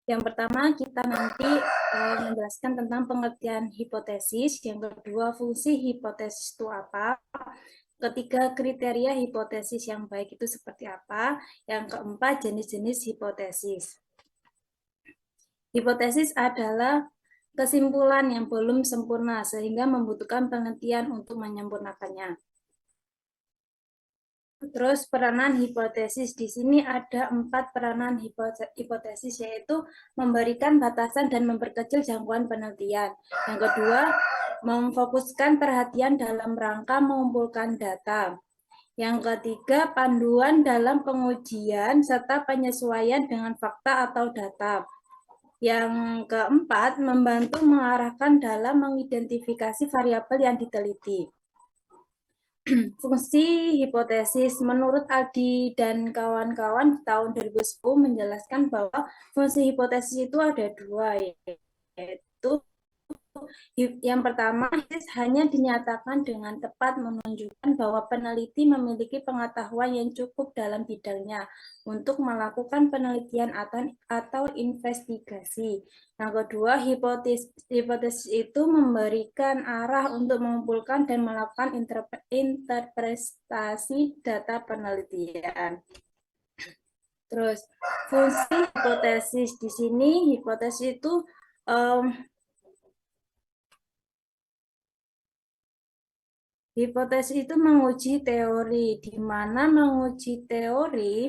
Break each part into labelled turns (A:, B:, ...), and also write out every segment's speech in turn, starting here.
A: Yang pertama kita nanti menjelaskan tentang pengertian hipotesis, yang kedua fungsi hipotesis itu apa, ketiga kriteria hipotesis yang baik itu seperti apa, yang keempat jenis-jenis hipotesis. Hipotesis adalah kesimpulan yang belum sempurna sehingga membutuhkan penelitian untuk menyempurnakannya. Terus peranan hipotesis, di sini ada 4 peranan hipotesis, yaitu memberikan batasan dan memperkecil jangkauan penelitian. Yang kedua, memfokuskan perhatian dalam rangka mengumpulkan data. Yang ketiga, panduan dalam pengujian serta penyesuaian dengan fakta atau data. Yang keempat, membantu mengarahkan dalam mengidentifikasi variabel yang diteliti. Fungsi hipotesis menurut Aldi dan kawan-kawan tahun 2010 menjelaskan bahwa fungsi hipotesis itu ada 2, yaitu yang pertama hanya dinyatakan dengan tepat menunjukkan bahwa peneliti memiliki pengetahuan yang cukup dalam bidangnya untuk melakukan penelitian atau investigasi. Yang kedua, hipotesis itu memberikan arah untuk mengumpulkan dan melakukan interpretasi data penelitian. Terus, fungsi hipotesis di sini, hipotesis itu hipotesis itu menguji teori, di mana menguji teori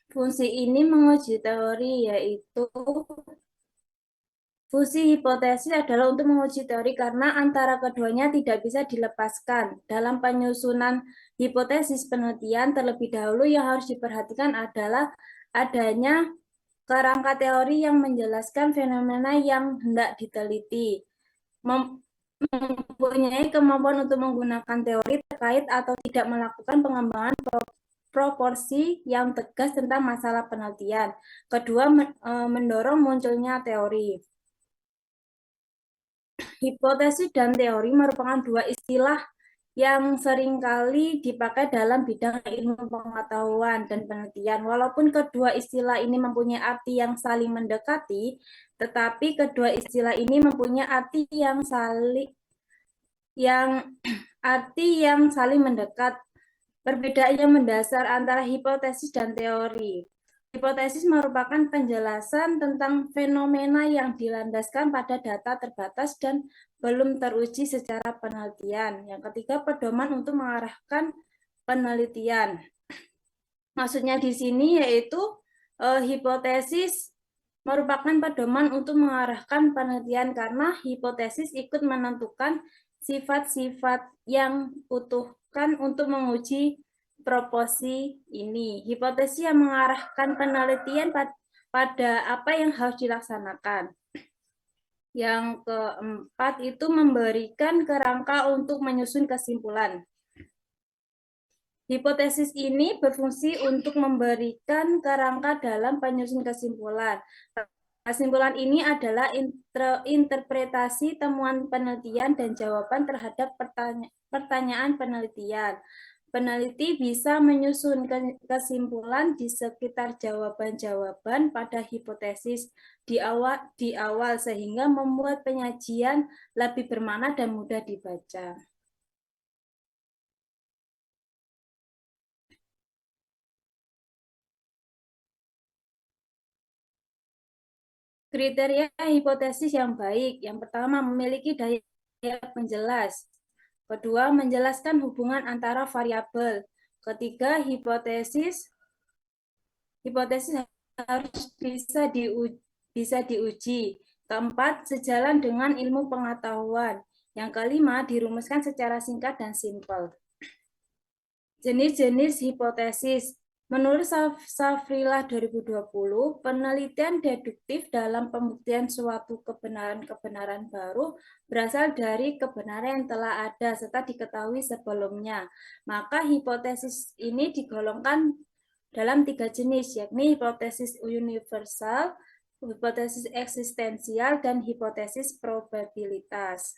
A: fungsi ini menguji teori, yaitu fungsi hipotesis adalah untuk menguji teori karena antara keduanya tidak bisa dilepaskan. Dalam penyusunan hipotesis penelitian, terlebih dahulu yang harus diperhatikan adalah adanya kerangka teori yang menjelaskan fenomena yang hendak diteliti. Mempunyai kemampuan untuk menggunakan teori terkait atau tidak melakukan pengembangan proporsi yang tegas tentang masalah penelitian. Kedua, mendorong munculnya teori. Hipotesis dan teori merupakan 2 istilah yang seringkali dipakai dalam bidang ilmu pengetahuan dan penelitian. Walaupun kedua istilah ini mempunyai arti yang saling mendekati, tetapi kedua istilah ini mempunyai arti yang saling mendekat. Perbedaan yang mendasar antara hipotesis dan teori. Hipotesis merupakan penjelasan tentang fenomena yang dilandaskan pada data terbatas dan belum teruji secara penelitian. Yang ketiga, pedoman untuk mengarahkan penelitian. Maksudnya di sini yaitu hipotesis merupakan pedoman untuk mengarahkan penelitian karena hipotesis ikut menentukan sifat-sifat yang butuhkan untuk menguji proporsi ini. Hipotesis yang mengarahkan penelitian pada apa yang harus dilaksanakan. Yang keempat itu memberikan kerangka untuk menyusun kesimpulan. Hipotesis ini berfungsi untuk memberikan kerangka dalam penyusun kesimpulan. Kesimpulan ini adalah interpretasi temuan penelitian dan jawaban terhadap pertanyaan penelitian. Peneliti bisa menyusun kesimpulan di sekitar jawaban-jawaban pada hipotesis di awal sehingga membuat penyajian lebih bermakna dan mudah dibaca. Kriteria hipotesis yang baik. Yang pertama, memiliki daya penjelas. Kedua, menjelaskan hubungan antara variabel. Ketiga, hipotesis harus bisa diuji. Keempat, sejalan dengan ilmu pengetahuan. Yang kelima, dirumuskan secara singkat dan simpel. Jenis-jenis hipotesis. Menurut Safrillah 2020, penelitian deduktif dalam pembuktian suatu kebenaran baru berasal dari kebenaran yang telah ada serta diketahui sebelumnya. Maka hipotesis ini digolongkan dalam 3 jenis, yakni hipotesis universal, hipotesis eksistensial, dan hipotesis probabilitas.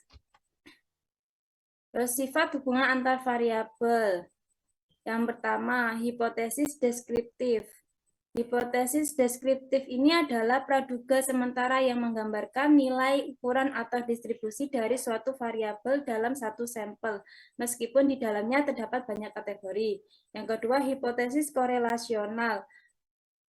A: Terus sifat hubungan antar variabel. Yang pertama, hipotesis deskriptif. Hipotesis deskriptif ini adalah praduga sementara yang menggambarkan nilai, ukuran, atau distribusi dari suatu variabel dalam satu sampel, meskipun di dalamnya terdapat banyak kategori. Yang kedua, hipotesis korelasional.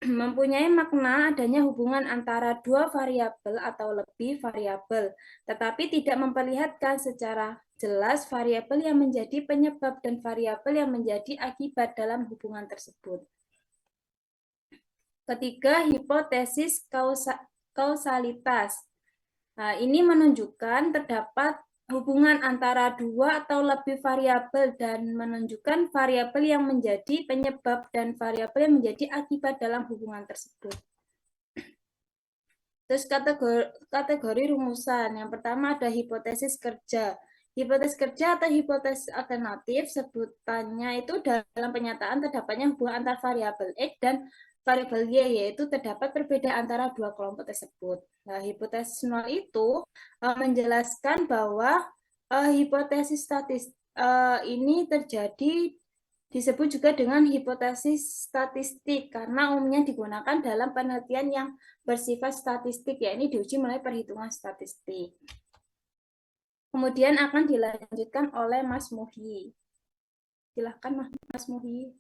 A: Mempunyai makna adanya hubungan antara dua variabel atau lebih variabel, tetapi tidak memperlihatkan secara jelas variabel yang menjadi penyebab dan variabel yang menjadi akibat dalam hubungan tersebut. Ketiga, hipotesis kausalitas. Nah, ini menunjukkan terdapat hubungan antara dua atau lebih variabel dan menunjukkan variabel yang menjadi penyebab dan variabel yang menjadi akibat dalam hubungan tersebut. Terus kategori rumusan. Yang pertama ada hipotesis kerja. Hipotesis kerja atau hipotesis alternatif sebutannya itu dalam penyataan terdapatnya hubungan antar variabel X dan variabel Y, yaitu terdapat perbedaan antara dua kelompok tersebut. Nah, hipotesis nol itu menjelaskan bahwa hipotesis ini terjadi disebut juga dengan hipotesis statistik karena umumnya digunakan dalam penelitian yang bersifat statistik, ya ini diuji melalui perhitungan statistik. Kemudian akan dilanjutkan oleh Mas Muhi. Silahkan Mas Muhi.